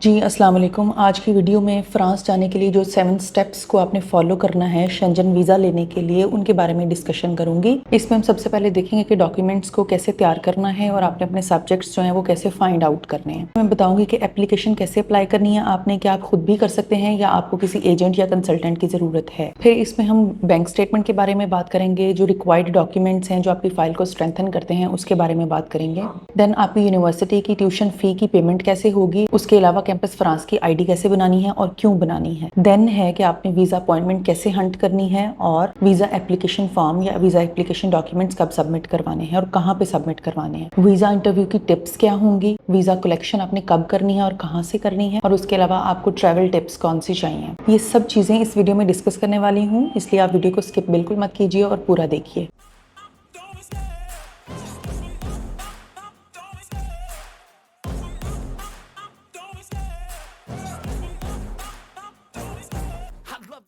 जी, अस्सलाम वालेकुम। आज की वीडियो में फ़्रांस जाने के लिए जो 7 स्टेप्स को आपने फॉलो करना है शेंजन वीज़ा लेने के लिए, उनके बारे में डिस्कशन करूँगी। इसमें हम सबसे पहले देखेंगे कि डॉक्यूमेंट्स को कैसे तैयार करना है और आपने अपने सब्जेक्ट्स जो हैं वो कैसे फाइंड आउट करने हैं। मैं बताऊँगी कि एप्लीकेशन कैसे अप्लाई करनी है आपने, क्या आप खुद भी कर सकते हैं या आपको किसी एजेंट या कंसल्टेंट की ज़रूरत है। फिर इसमें हम बैंक स्टेटमेंट के बारे में बात करेंगे, जो रिक्वायर्ड डॉक्यूमेंट्स हैं जो आपकी फ़ाइल को स्ट्रेंथन करते हैं उसके बारे में बात करेंगे। देन आपकी यूनिवर्सिटी की ट्यूशन फ़ी की पेमेंट कैसे होगी, उसके अलावा कैंपस फ्रांस की आईडी कैसे बनानी है और क्यों बनानी है। देन है कि आपने वीजा अपॉइंटमेंट कैसे हंट करनी है और वीजा एप्लीकेशन फॉर्म या वीजा एप्लीकेशन डॉक्यूमेंट्स कब सबमिट करवाने हैं और कहाँ पे सबमिट करवाने हैं। वीजा इंटरव्यू की टिप्स क्या होंगी, वीजा कलेक्शन आपने कब करनी है और कहाँ से करनी है, और उसके अलावा आपको ट्रैवल टिप्स कौन सी चाहिए। ये सब चीजें इस वीडियो में डिस्कस करने वाली हूँ, इसलिए आप वीडियो को स्किप बिल्कुल मत कीजिए और पूरा देखिए।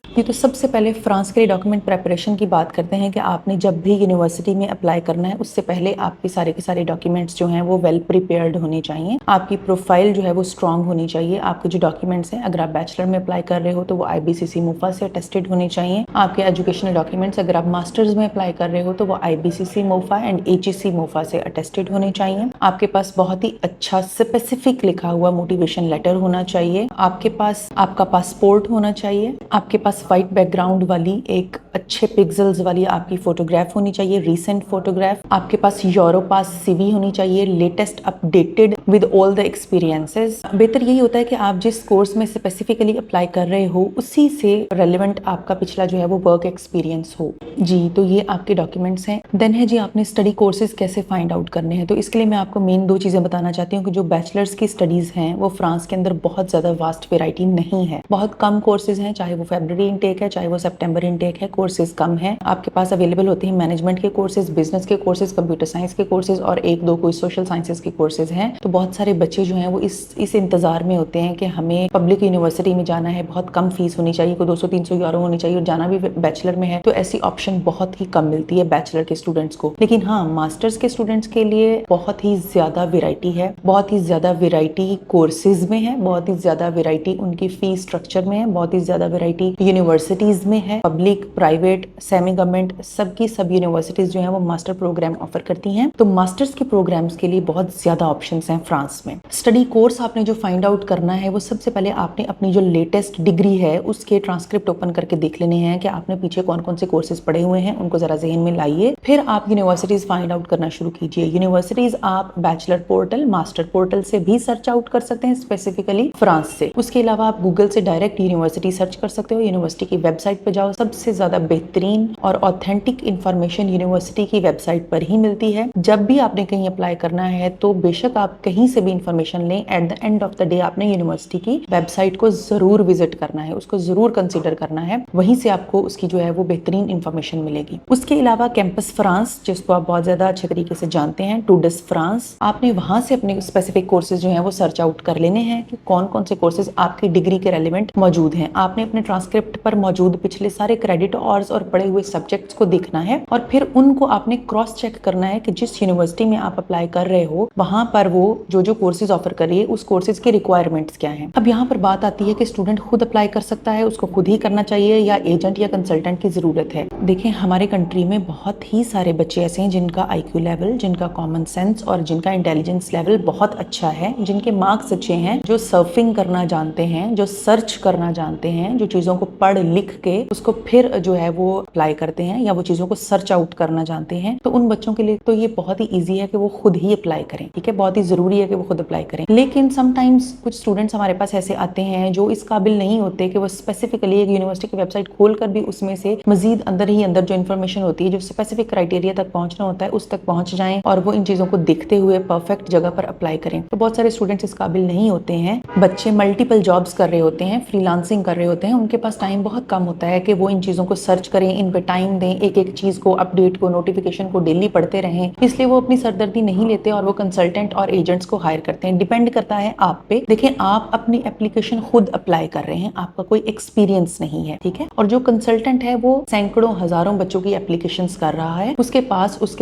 ये तो सबसे पहले फ्रांस के लिए डॉक्यूमेंट प्रेपरेशन की बात करते हैं कि आपने जब भी यूनिवर्सिटी में अप्लाई करना है उससे पहले आपके सारे के सारे डॉक्यूमेंट्स जो हैं वो वेल प्रिपेयर्ड होने चाहिए। आपकी प्रोफाइल जो है वो स्ट्रांग होनी चाहिए। आपके जो डॉक्यूमेंट्स हैं, अगर आप बैचलर में अप्लाई कर रहे हो तो वो IBCC मोफा से अटेस्टेड होने चाहिए। आपके एजुकेशनल डॉक्यूमेंट्स अगर आप मास्टर्स में अप्लाई कर रहे हो तो वो IBCC MOFA and HEC MOFA से अटेस्टेड होने चाहिए। आपके पास बहुत ही अच्छा स्पेसिफिक लिखा हुआ मोटिवेशन लेटर होना चाहिए। आपके पास आपका पासपोर्ट होना चाहिए। आपके पास वाइट बैकग्राउंड वाली एक अच्छे पिक्सेल्स वाली आपकी फोटोग्राफ होनी चाहिए, रीसेंट फोटोग्राफ। आपके पास यूरोपास CV होनी चाहिए, latest updated with all the experiences. बेहतर यही होता है कि आप जिस कोर्स में स्पेसिफिकली अप्लाई कर रहे हो उसी से रेलेवेंट आपका पिछला जो है वो वर्क एक्सपीरियंस हो। जी, तो ये आपके डॉक्यूमेंट्स हैं। देन है जी, आपने स्टडी कोर्सेज कैसे फाइंड आउट करने हैं। तो इसके लिए मैं आपको मेन 2 चीजें बताना चाहती हूँ कि जो बैचलर्स की स्टडीज हैं वो फ्रांस के अंदर बहुत ज्यादा वास्ट वेराइटी नहीं है। बहुत कम कोर्सेज हैं, चाहे वो फरवरी इनटेक है चाहे वो सितंबर इनटेक है, कोर्सेज कम है। आपके पास अवेलेबल होते हैं मैनेजमेंट के कोर्सेज, बिजनेस के कोर्सेज, कंप्यूटर साइंस के कोर्सेज और 1-2 कोई सोशल साइंसेज के कोर्सेज हैं। तो बहुत सारे बच्चे जो हैं वो इस इंतजार में होते हैं कि हमें पब्लिक यूनिवर्सिटी में जाना है, बहुत कम फीस होनी चाहिए, कोई 200-300 यूरो होनी चाहिए और जाना भी बैचलर में है, तो ऐसी ऑप्शन बहुत ही कम मिलती है बैचलर के स्टूडेंट्स को। लेकिन हाँ, मास्टर्स के स्टूडेंट्स के लिए बहुत ही ज्यादा वेराइटी है, बहुत ही ज्यादा वेराइटी कोर्सेज में है, बहुत ही ज्यादा वेराइटी उनकी फीस स्ट्रक्चर में है, बहुत ही ज्यादा वेराइटी यूनिवर्सिटीज में है। पब्लिक, प्राइवेट, सेमी गवर्नमेंट सबकी सब यूनिवर्सिटीज जो है वो मास्टर प्रोग्राम ऑफर करती हैं। तो मास्टर्स के प्रोग्राम्स के लिए बहुत ज्यादा ऑप्शंस हैं फ्रांस में। स्टडी कोर्स आपने जो फाइंड आउट करना है वो सबसे पहले आपने अपनी जो लेटेस्ट डिग्री है उसके ट्रांसक्रिप्ट ओपन करके देख लेने हैं कि आपने पीछे कौन कौन से कोर्सेज पढ़े हुए हैं, उनको जरा ज़हन में लाइए। फिर आप यूनिवर्सिटीज फाइंड आउट करना शुरू कीजिए। यूनिवर्सिटीज आप बैचलर पोर्टल, मास्टर पोर्टल से भी सर्च आउट कर सकते हैं, स्पेसिफिकली फ्रांस से। उसके अलावा आप गूगल से डायरेक्ट यूनिवर्सिटी सर्च कर सकते हो। यूनिवर्सिटी की वेबसाइट पे जाओ, सबसे ज्यादा बेहतरीन और ऑथेंटिक इंफॉर्मेशन यूनिवर्सिटी की वेबसाइट पर ही मिलती है। जब भी आपने कहीं अप्लाई करना है तो बेशक आप कहीं से भी इंफॉर्मेशन लें, at the end of the day आपने यूनिवर्सिटी की वेबसाइट को जरूर विजिट करना है, उसको जरूर कंसीडर करना है। वहीं से आपको उसकी जो है वो बेहतरीन इंफॉर्मेशन मिलेगी। उसके अलावा कैंपस फ्रांस, जिसको आप बहुत ज्यादा अच्छे तरीके से जानते हैं, टूडिस फ्रांस, आपने वहां से अपने स्पेसिफिक कोर्सेज जो है वो सर्च आउट कर लेने हैं कि कौन कौन से कोर्सेज आपकी डिग्री के रेलिवेंट मौजूद हैं। आपने अपने ट्रांसक्रिप्ट पर मौजूद पिछले सारे क्रेडिट आवर्स और पढ़े हुए सब्जेक्ट्स को देखना है और फिर उनको आपने क्रॉस चेक करना है कि जिस यूनिवर्सिटी में आप अप्लाई कर रहे हो वहां पर वो जो कोर्सेज ऑफर कर रही है उस कोर्सेज के रिक्वायरमेंट्स क्या हैं। अब यहाँ पर बात आती है कि स्टूडेंट खुद अप्लाई कर सकता है, उसको खुद ही करना चाहिए या एजेंट या कंसल्टेंट की जरूरत है। देखें, हमारे कंट्री में बहुत ही सारे बच्चे ऐसे हैं जिनका IQ लेवल, जिनका कॉमन सेंस और जिनका इंटेलिजेंस लेवल बहुत अच्छा है, जिनके मार्क्स अच्छे हैं, जो सर्फिंग करना जानते हैं, जो सर्च करना जानते हैं, जो चीजों को पढ़ लिख के उसको फिर जो है वो अप्लाई करते हैं या वो चीजों को सर्च आउट करना जानते हैं। तो उन बच्चों के लिए तो ये बहुत ही ईजी है कि वो खुद ही अप्लाई करें। ठीक है, बहुत ही जरूरी है कि वो खुद अप्लाई करें। लेकिन समटाइम्स कुछ स्टूडेंट्स हमारे पास ऐसे आते हैं जो इस काबिल नहीं होते कि वो स्पेसिफिकली एक यूनिवर्सिटी की वेबसाइट खोलकर भी उसमें से मजीद अंदर ही अंदर जो इन्फॉर्मेशन होती है, जो स्पेसिफिक क्राइटेरिया तक पहुंचना होता है, उस तक पहुंच जाएं और वो इन चीजों को देखते हुए परफेक्ट जगह पर अप्लाई करें। तो बहुत सारे स्टूडेंट्स इस काबिल नहीं होते हैं। बच्चे मल्टीपल जॉब्स कर रहे होते हैं, फ्रीलांसिंग कर रहे होते हैं, उनके पास टाइम बहुत कम होता है कि वो इन चीजों को सर्च करें, इन पे टाइम दें, एक एक चीज को, अपडेट को, नोटिफिकेशन को डेली पढ़ते रहें, इसलिए वो अपनी सरदर्दी नहीं लेते और वो कंसल्टेंट और एजेंट्स को हायर करते हैं। डिपेंड करता है आप पे। देखिए, आप अपनी एप्लीकेशन खुद अप्लाई कर रहे हैं, आपका कोई एक्सपीरियंस नहीं है, ठीक है। और जो कंसल्टेंट है वो सैकड़ों हजारों बच्चों की एप्लीकेशंस कर रहा है, उसके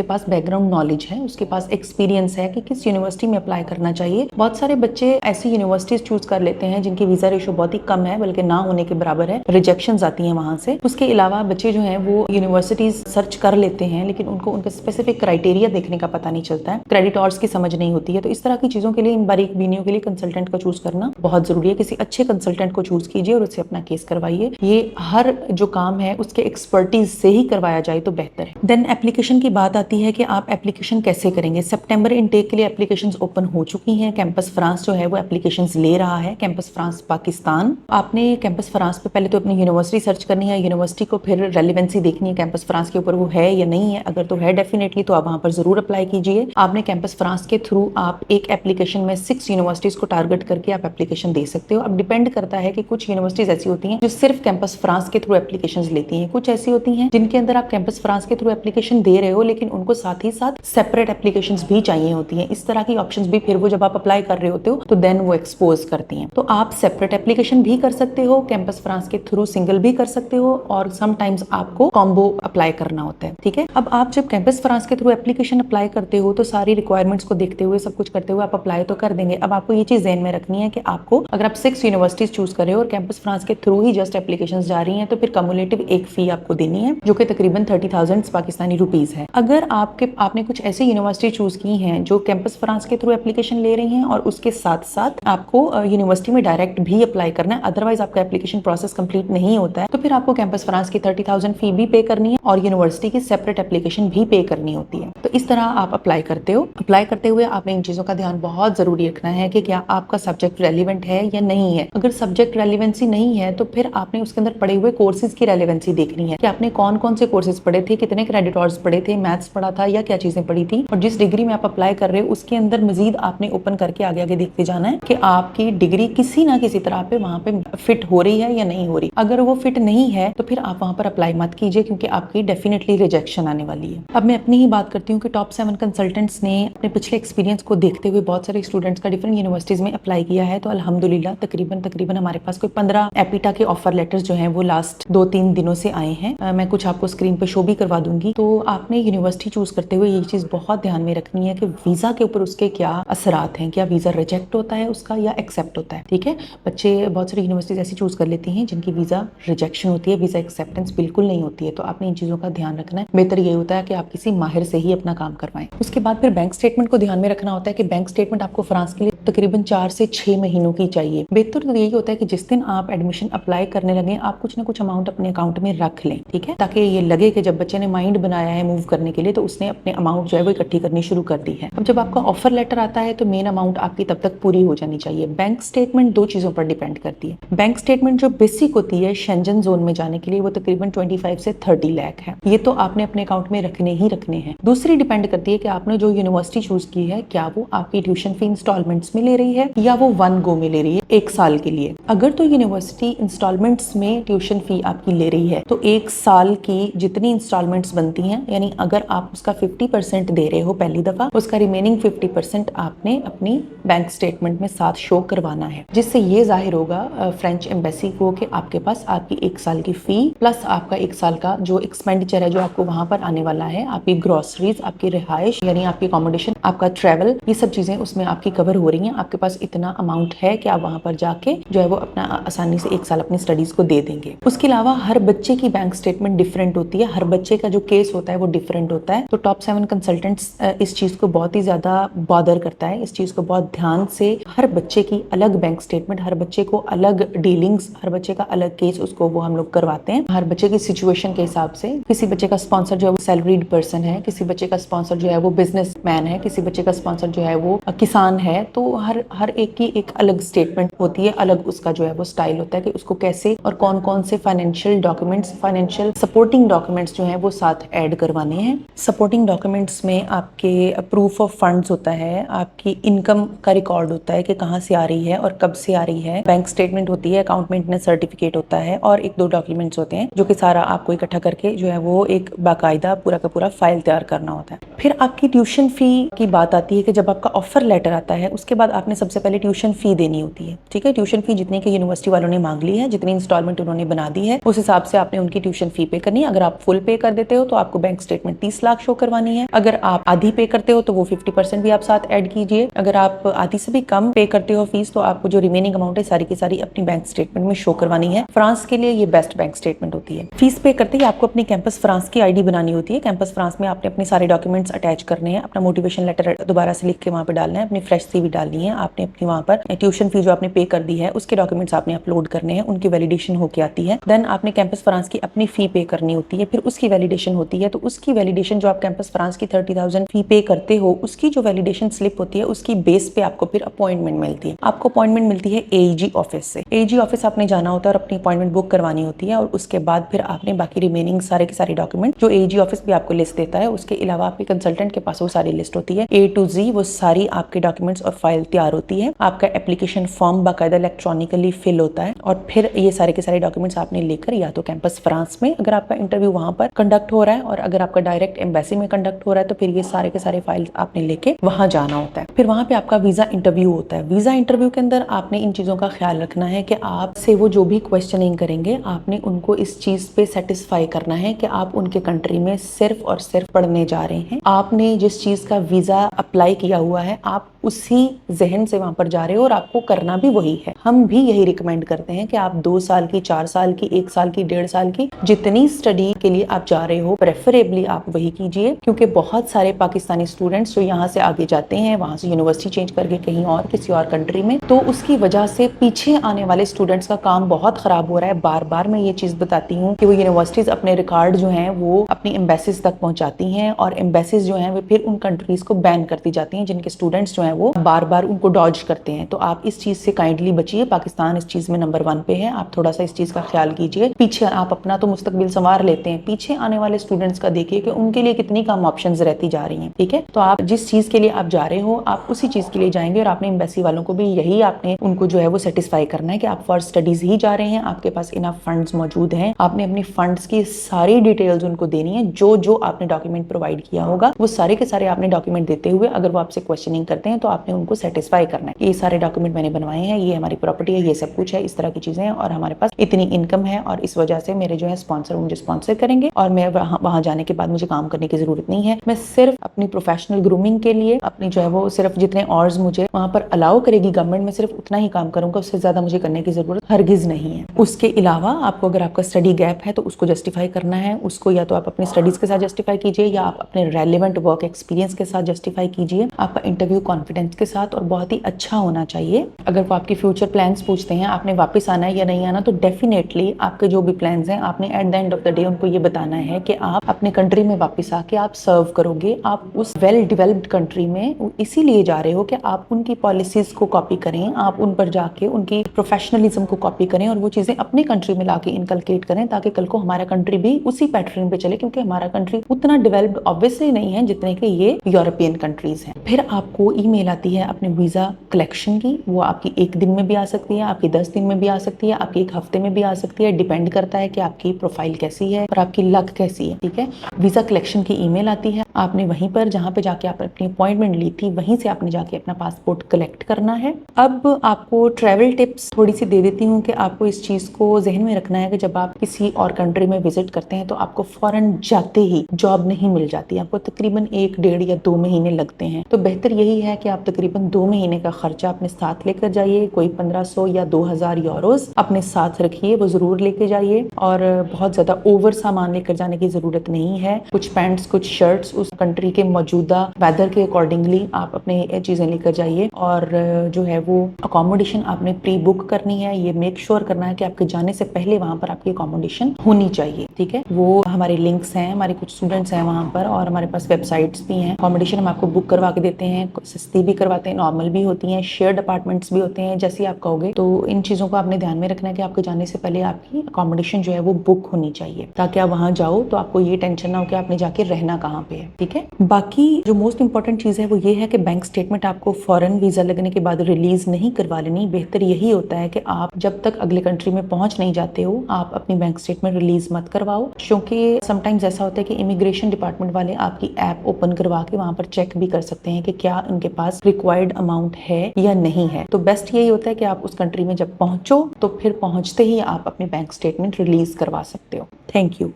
पास बैकग्राउंड नॉलेज है, उसके पास एक्सपीरियंस है कि किस यूनिवर्सिटी में अप्लाई करना चाहिए। बहुत सारे बच्चे ऐसी यूनिवर्सिटीज चूज कर लेते हैं जिनकी वीजा रेशो बहुत ही कम है, बल्कि ना होने के बराबर है, रिजेक्शंस आती हैं वहां से। उसके अलावा बच्चे जो हैं वो यूनिवर्सिटीज सर्च कर लेते हैं, लेकिन उनको उनका स्पेसिफिक क्राइटेरिया देखने का पता नहीं चलता है, क्रेडिटर्स की समझ नहीं होती है। तो इस तरह की चीजों के लिए, इन बारीक बीनियों के लिए कंसल्टेंट को चूज करना बहुत जरूरी है। किसी अच्छे कंसल्टेंट को चूज कीजिए और उससे अपना केस करवाइए। ये हर जो काम है उसके एक्सपर्टीज से ही करवाया जाए तो बेहतर है। देन एप्लीकेशन की बात आती है कि आप एप्लीकेशन कैसे करेंगे। सितंबर इनटेक के लिए एप्लीकेशंस ओपन हो चुकी हैं। कैंपस फ्रांस जो है वो एप्लीकेशंस ले रहा है, कैंपस फ्रांस पाकिस्तान। आपने कैंपस फ्रांस पे पहले तो अपनी यूनिवर्सिटी सर्च करनी है, यूनिवर्सिटी को फिर रेलिवेंसी देखनी है कैंपस फ्रांस के ऊपर वो है या नहीं है। अगर तो है डेफिनेटली तो आप वहां पर जरूर अप्लाई कीजिए। आपने कैंपस फ्रांस के थ्रू आप एक एप्लीकेशन में 6 यूनिवर्सिटीज को टारगेट करके आप एप्लीकेशन दे सकते हो। अब डिपेंड करता है कि कुछ यूनिवर्सिटीज ऐसी होती हैं जो सिर्फ कैंपस फ्रांस के थ्रू एप्लीकेशंस लेती हैं, कुछ ऐसी होती हैं जिनके अंदर आप कैंपस फ्रांस के थ्रू एप्लीकेशन दे रहे हो लेकिन उनको साथ ही साथ सेपरेट एप्लीकेशंस भी चाहिए होती हैं। इस तरह की ऑप्शंस भी फिर वो जब आप अप्लाई कर रहे होते हो तो देन वो एक्सपोज करती हैं। तो आप सेपरेट एप्लीकेशन भी कर सकते हो, कैंपस फ्रांस के थ्रू सिंगल भी कर सकते हो, और समटाइम्स आपको कॉम्बो अप्लाई करना होता है, ठीक है। अब आप जब कैंपस फ्रांस के थ्रू एप्लीकेशन अप्लाई करते हो तो सारी रिक्वायरमेंट्स को देखते हुए, सब कुछ करते हुए आप अप्लाई तो कर देंगे। अब आपको ये चीज ध्यान में रखनी है कि आपको, अगर आप 6 यूनिवर्सिटीज चूज कर रहे हो और कैंपस फ्रांस के थ्रू ही जस्ट एप्लीकेशंस जा रही हैं, तो फिर कम्युलेटिव एक फी आपको देनी है जो कि तकरीबन 30,000 पाकिस्तानी रुपीस है। अगर आपने कुछ ऐसी यूनिवर्सिटी चूज की हैं जो कैंपस फ्रांस के थ्रू एप्लीकेशन ले रही हैं और उसके साथ साथ आपको यूनिवर्सिटी में डायरेक्ट भी अप्लाई करना है, अदरवाइज आपका एप्लीकेशन प्रोसेस कंप्लीट नहीं होता है, तो फिर आपको कैंपस फ्रांस की 30,000 फी भी पे करनी है और यूनिवर्सिटी की सेपरेट एप्लीकेशन भी पे करनी होती है। तो इस तरह आप अप्लाई करते हो। अप्लाई करते हुए आपने इन चीजों का ध्यान बहुत जरूरी रखना है कि क्या आपका सब्जेक्ट रेलिवेंट है या नहीं है। अगर सब्जेक्ट रेलिवेंसी नहीं है तो फिर आपने उसके अंदर पढ़े हुए कोर्सेज की रेलिवेंसी देखनी है कि आपने कौन कौन से कोर्सेज पढ़े थे, कितने क्रेडिटर्स पढ़े थे, मैथ्स पढ़ा था या क्या चीजें पढ़ी थी, और जिस डिग्री में आप अप्लाई कर रहे हो उसके अंदर मजीद आपने ओपन करके आगे आगे देखते जाना है कि आपकी डिग्री किसी ना किसी तरह पे वहां पे फिट हो रही है या नहीं हो रही। अगर वो फिट नहीं है तो फिर आप वहां पर अप्लाई मत कीजिए क्योंकि आपकी डेफिनेटली रिजेक्शन आने वाली है। अब मैं अपनी ही बात करती हूँ कि टॉप 7 कंसल्टेंट्स ने अपने पिछले एक्सपीरियंस को देखते हुए बहुत सारे स्टूडेंट्स का डिफरेंट यूनिवर्सिटीज में अप्लाई किया है। तो अल्हम्दुलिल्लाह तकरीबन हमारे पास कोई 15 एपिटा के ऑफर लेटर्स जो हैं वो लास्ट 2-3 दिनों से आए हैं। मैं कुछ आपको स्क्रीन पे शो भी करवा दूंगी। तो आपने यूनिवर्सिटी चूज करते हुए ये चीज बहुत ध्यान में रखनी है कि वीजा के ऊपर उसके क्या असरात हैं, क्या वीजा रिजेक्ट होता है उसका या एक्सेप्ट होता है, ठीक है। बच्चे बहुत सारी यूनिवर्सिटीज ऐसी चूज कर लेती हैं जिनकी वीजा रिजेक्शन होती है, वीजा एक्सेप्टेंस बिल्कुल नहीं होती है। तो आपने इन चीजों का ध्यान रखना है। बेहतर ये होता है कि आप किसी माहिर से ही अपना काम करवाएं। उसके बाद फिर बैंक स्टेटमेंट को ध्यान में रखना होता है कि बैंक स्टेटमेंट आपको फ्रांस के लिए तकरीबन 4 से 6 महीनों की चाहिए। बेहतर तो यही होता है कि जिस दिन आप एडमिशन अप्लाई करने लगे आप कुछ ना कुछ अमाउंट अपने अकाउंट में रख लें, ठीक है, ताकि ये लगे कि जब बच्चे ने माइंड बनाया है मूव करने के लिए तो उसने अपने अमाउंट जो है वो इकट्ठी करनी शुरू कर दी है। अब जब आपका ऑफर लेटर आता है तो मेन अमाउंट आपकी तब तक पूरी हो जानी चाहिए। बैंक स्टेटमेंट 2 चीजों पर डिपेंड करती है। बैंक स्टेटमेंट जो बेसिक होती है शेंजन जोन में जाने के लिए वो तकरीबन 25 से 30 लाख है। ये तो आपने अपने अकाउंट में रखने ही रखने हैं। दूसरी डिपेंड करती है कि आपने जो यूनिवर्सिटी चूज की है क्या वो आपकी ट्यूशन फी इंस्टॉलमेंट्स में ले रही है या वो 1 गो में ले रही है 1 साल के लिए। अगर तो यूनिवर्सिटी इंस्टॉलमेंट्स में ट्यूशन फी आपकी ले रही है तो 1 साल की जितनी इंस्टॉलमेंट्स बनती हैं, यानी अगर आप उसका 50% दे रहे हो पहली दफा, उसका रिमेनिंग 50% आपने अपनी बैंक स्टेटमेंट में साथ शो करवाना है, जिससे ये जाहिर होगा फ्रेंच एम्बेसी को कि आपके पास आपकी 1 साल की फी प्लस आपका 1 साल का जो एक्सपेंडिचर है जो आपको वहां पर आने वाला है, आपकी ग्रोसरीज, आपकी रिहाइश यानी आपकी अकोमोडेशन, आपका ट्रेवल, ये सब चीजें उसमें आपकी कवर हो रही हैं। आपके पास इतना अमाउंट है कि आप वहां पर जाके जो है वो अपना आसानी से 1 साल अपनी स्टडीज को दे देंगे। उसके अलावा हर बच्चे की बैंक स्टेटमेंट डिफरेंट होती है, हर बच्चे का जो केस होता है वो डिफरेंट होता है। तो टॉप 7 कंसल्टेंट्स इस चीज को बहुत ही ज्यादा बॉदर करता है, इस चीज को बहुत ध्यान से, हर बच्चे की अलग बैंक स्टेटमेंट, हर बच्चे को अलग डीलिंग्स, हर बच्चे का अलग केस, उसको वो हम लोग करवाते हैं हर बच्चे की सिचुएशन के हिसाब से। किसी बच्चे का स्पॉन्सर जो है वो सैलरीड पर्सन है, किसी बच्चे का स्पॉन्सर जो है वो बिजनेसमैन है, किसी बच्चे का स्पॉन्सर जो है वो किसान है। तो हर एक की एक अलग स्टेटमेंट होती है, अलग उसका जो है वो स्टाइल होता है कि उसको कैसे और कौन कौन से financial documents, financial supporting documents जो हैं वो साथ ऐड करवाने हैं। सपोर्टिंग डॉक्यूमेंट्स में आपके प्रूफ ऑफ फंड्स होता है, आपकी इनकम का रिकॉर्ड होता है कि कहाँ से आ रही है और कब से आ रही है, बैंक स्टेटमेंट होती है, अकाउंट मेंटेनेंस सर्टिफिकेट होता है और 1-2 डॉक्यूमेंट्स होते हैं जो कि सारा आपको इकट्ठा करके जो है वो एक बाकायदा पूरा का पूरा फाइल तैयार करना होता है। फिर आपकी ट्यूशन फी की बात आती है कि जब आपका ऑफर लेटर आता है उसके बाद आपने सबसे पहले ट्यूशन फी देनी होती है। ठीक है, ट्यूशन फी जितनी की यूनिवर्सिटी वालों ने मांग ली है, जितनी इंस्टॉलमेंट उन्होंने बना दी है, उस हिसाब से आपने उनकी ट्यूशन फी पे करनी है। अगर आप फुल पे कर देते हो तो आपको बैंक स्टेटमेंट 30 लाख शो करवानी है। अगर आप आधी पे करते हो तो वो 50% भी आप साथ ऐड कीजिए। अगर आप आधी से भी कम पे करते हो फीस तो आपको जो रिमेनिंग अमाउंट है सारी की सारी अपनी बैंक स्टेटमेंट में शो करवानी है। फ्रांस के लिए ये बेस्ट बैंक स्टेटमेंट होती है। फीस पे करते ही आपको अपनी कैंपस फ्रांस की आईडी बनानी होती है। कैंपस फ्रांस में आपने अपने सारे डॉक्यूमेंट्स अटैच करने हैं, अपना मोटिवेशन लेटर दोबारा से लिख के वहाँ पे डालना है, अपनी फ्रेश सीवी डालनी है, आपने अपनी वहाँ पर ट्यूशन फी जो आपने पे कर दी है उसके डॉक्यूमेंट्स आपने अपलोड करने हैं, उनकी वैलिडेशन होके आती है। देन आपने कैंपस फ्रांस की अपनी फी पे करनी होती है, फिर उसकी वैलिडेशन होती है। तो उसकी वैलिडेशन जो आप कैंपस फ्रांस की 30,000 फी पे करते हो उसकी जो वैलिडेशन स्लिप होती है उसकी बेस पे आपको फिर अपॉइंटमेंट मिलती है। आपको अपॉइंटमेंट मिलती है एईजी ऑफिस से। एईजी ऑफिस आपने जाना होता है और अपनी अपॉइंटमेंट बुक करवानी होती है और उसके बाद फिर आपने बाकी रिमेनिंग सारे के सारे डॉक्यूमेंट जो एईजी ऑफिस भी आपको लिस्ट देता है, उसके अलावा आपके कंसल्टेंट के पास वो सारी लिस्ट होती है A to Z, वो सारी आपके डॉक्यूमेंट्स और फाइल तैयार होती है। आपका एप्लीकेशन फॉर्म बाकायदा इलेक्ट्रॉनिकली फिल होता है और फिर ये सारे के सारे डॉक्यूमेंट्स आपने लेकर या तो कैंपस फ्रांस में अगर आपका इंटरव्यू वहां पर कंडक्ट हो रहा है और अगर आपका डायरेक्ट एम्बेसी में कंडक्ट हो रहा है तो फिर ये सारे के सारे फाइल आपने लेके वहां जाना होता है। फिर वहां पे आपका वीजा इंटरव्यू होता है। वीजा इंटरव्यू के अंदर आपने इन चीजों का ख्याल रखना है कि आपसे वो जो भी क्वेश्चनिंग करेंगे आपने उनको इस चीज पे सेटिस्फाई करना है कि आप उनके कंट्री में सिर्फ और सिर्फ पढ़ने जा रहे हैं। आपने जिस चीज का वीजा अप्लाई किया हुआ है आप उसी जहन से वहां पर जा रहे हो और आपको करना भी वही है। हम भी यही रिकमेंड करते हैं कि आप 2 साल की, 4 साल की, 1 साल की, 1.5 साल की जितनी स्टडी के लिए आप जा रहे हो प्रेफरेबली आप वही कीजिए, क्योंकि बहुत सारे पाकिस्तानी स्टूडेंट्स जो यहाँ से आगे जाते हैं वहां से यूनिवर्सिटी चेंज करके कहीं और किसी और कंट्री में, तो उसकी वजह से पीछे आने वाले स्टूडेंट्स का काम बहुत खराब हो रहा है। बार बार मैं ये चीज बताती हूँ कि वो यूनिवर्सिटीज अपने रिकॉर्ड जो है वो अपनी एम्बेसीज तक पहुंचाती हैं और एम्बेसीज जो है वो फिर उन कंट्रीज को बैन करती जाती हैं जिनके स्टूडेंट्स जो है वो बार बार उनको डॉज करते हैं। तो आप इस चीज से काइंडली बचिए। पाकिस्तान इस चीज में नंबर 1 पे है, आप थोड़ा सा इस चीज का ख्याल कीजिए। पीछे आप अपना तो मुस्तकबिल संवार लेते हैं, पीछे आने वाले स्टूडेंट्स का देखिए कि उनके लिए कितनी कम ऑप्शंस रहती जा रही हैं। ठीक है, तो आप जिस चीज के लिए आप जा रहे हो आप उसी चीज के लिए जाएंगे और आपने एम्बेसी वालों को भी यही आपने उनको जो है वो सेटिस्फाई करना है कि आप फॉर स्टडीज ही जा रहे हैं, आपके पास इनफ फंड्स मौजूद हैं। आपने अपनी फंड्स की सारी डिटेल्स उनको देनी है, जो जो आपने डॉक्यूमेंट प्रोवाइड किया होगा वो सारे के सारे आपने डॉक्यूमेंट देते हुए अगर वो आपसे क्वेश्चनिंग करते हैं तो आपने उनको सेटिस्फाई करना है। ये सारे डॉक्यूमेंट मैंने बनवाए हैं, ये हमारी प्रॉपर्टी है, ये सब कुछ है, इस तरह की चीजें हैं और हमारे पास इतनी इनकम है और इस वजह से मेरे जो है स्पॉन्सर मुझे स्पॉन्सर करेंगे और मैं वहां जाने के बाद मुझे काम करने की जरूरत नहीं है। मैं सिर्फ अपनी प्रोफेशनल ग्रूमिंग के लिए अपनी जो है वो सिर्फ जितने आवर्स मुझे वहां पर अलाउ करेगी गवर्नमेंट, मैं सिर्फ उतना ही काम करूंगा, उससे ज्यादा मुझे करने की जरूरत हरगिज नहीं है। उसके अलावा आपको अगर आपका स्टडी गैप है तो उसको जस्टिफाई करना है, उसको या तो आप अपनी स्टडीज के साथ जस्टिफाई कीजिए या आप अपने रेलिवेंट वर्क एक्सपीरियंस के साथ जस्टिफाई कीजिए। आपका इंटरव्यू कॉन्फिडेंस के साथ और बहुत ही अच्छा होना चाहिए। अगर वो आपके फ्यूचर प्लान्स पूछते हैं आपने वापस आना है या नहीं आना, तो डेफिनेटली आपके जो भी प्लान्स हैं आपने at the end of the day उनको ये बताना है कि आप अपने कंट्री में वापस आके आप सर्व करोगे। आप उस वेल डेवलप्ड कंट्री में इसीलिए जा रहे हो कि आप उनकी पॉलिसीज को कॉपी करें, आप उन पर जाके उनकी प्रोफेशनलिज्म को कॉपी करें और वो चीजें अपने कंट्री में लाके इनकलकेट करें ताकि कल को हमारा कंट्री भी उसी पैटर्न पे चले, क्योंकि हमारा कंट्री उतना डेवलप्ड ऑब्वियसली नहीं है जितने के ये यूरोपियन कंट्रीज हैं। फिर आपको ईमेल आती है अपने वीजा कलेक्शन की, वो आपकी 1 दिन में भी आ सकती है, आपकी 10 दिन में भी आ सकती है, आपकी 1 हफ्ते में भी आ सकती है। डिपेंड करता है कि आपकी प्रोफाइल कैसी है और आपकी लक कैसी है। ठीक है, वीजा कलेक्शन की ईमेल आती है, आपने वहीं पर जहां पे जाके आप अपनी अपॉइंटमेंट ली थी वहीं से आपने जाके अपना पासपोर्ट कलेक्ट करना है। अब आपको ट्रैवल टिप्स थोड़ी सी दे देती हूँ कि आपको इस चीज को जहन में रखना है कि जब आप किसी और कंट्री में विजिट करते हैं तो आपको फौरन जाते ही जॉब नहीं मिल जाती, आपको तकरीबन 1, 1.5 या 2 महीने लगते हैं। तो बेहतर यही है कि आप तकरीबन 2 महीने का खर्चा अपने साथ लेकर जाइए। कोई 1500 या 2000 यूरोस अपने साथ रखिए, वो जरूर लेके जाइए और बहुत ज्यादा ओवर सामान लेकर जाने की जरूरत नहीं है। कुछ पैंट्स, कुछ शर्ट्स उस कंट्री के मौजूदा वेदर के अकॉर्डिंगली आप अपने चीजें लेकर जाइए और जो है वो अकोमोडेशन आपने प्री बुक करनी है। ये मेक श्योर करना है कि आपके जाने से पहले वहां पर आपकी अकोमोडेशन होनी चाहिए। ठीक है, वो हमारे लिंक्स हैं, हमारे कुछ स्टूडेंट्स हैं वहां पर और हमारे पास वेबसाइट्स भी हैं। अकोमोडेशन हम आपको बुक करवा के देते हैं, सस्ती भी करवाते हैं, नॉर्मल भी होती हैं, शेयर्ड अपार्टमेंट्स भी होते हैं, जैसे आप कहोगे। तो इन चीजों को आपने ध्यान में रखना है कि आपके जाने से पहले आपकी अकोमोडेशन जो है वो बुक होनी चाहिए ताकि आप वहां जाओ तो आपको ये टेंशन ना हो कि आपने जाके रहना कहाँ पे है। ठीक है। बाकी जो मोस्ट इंपॉर्टेंट चीज़ है वो ये है कि बैंक स्टेटमेंट आपको फॉरेन वीज़ा लगने के बाद रिलीज नहीं करवा लेनी। बेहतर यही होता है कि आप जब तक अगले कंट्री में पहुंच नहीं जाते हो आप अपनी बैंक स्टेटमेंट रिलीज मत करवाओ, क्योंकि समटाइम्स ऐसा होता है कि इमिग्रेशन डिपार्टमेंट वाले आपकी ऐप ओपन करवा के वहां पर चेक भी कर सकते हैं कि क्या उनके पास रिक्वायर्ड अमाउंट है या नहीं है। तो बेस्ट यही होता है कि आप उस कंट्री में जब पहुंचो तो फिर पहुंचते ही आप अपनी बैंक स्टेटमेंट रिलीज करवा सकते हो। Thank you.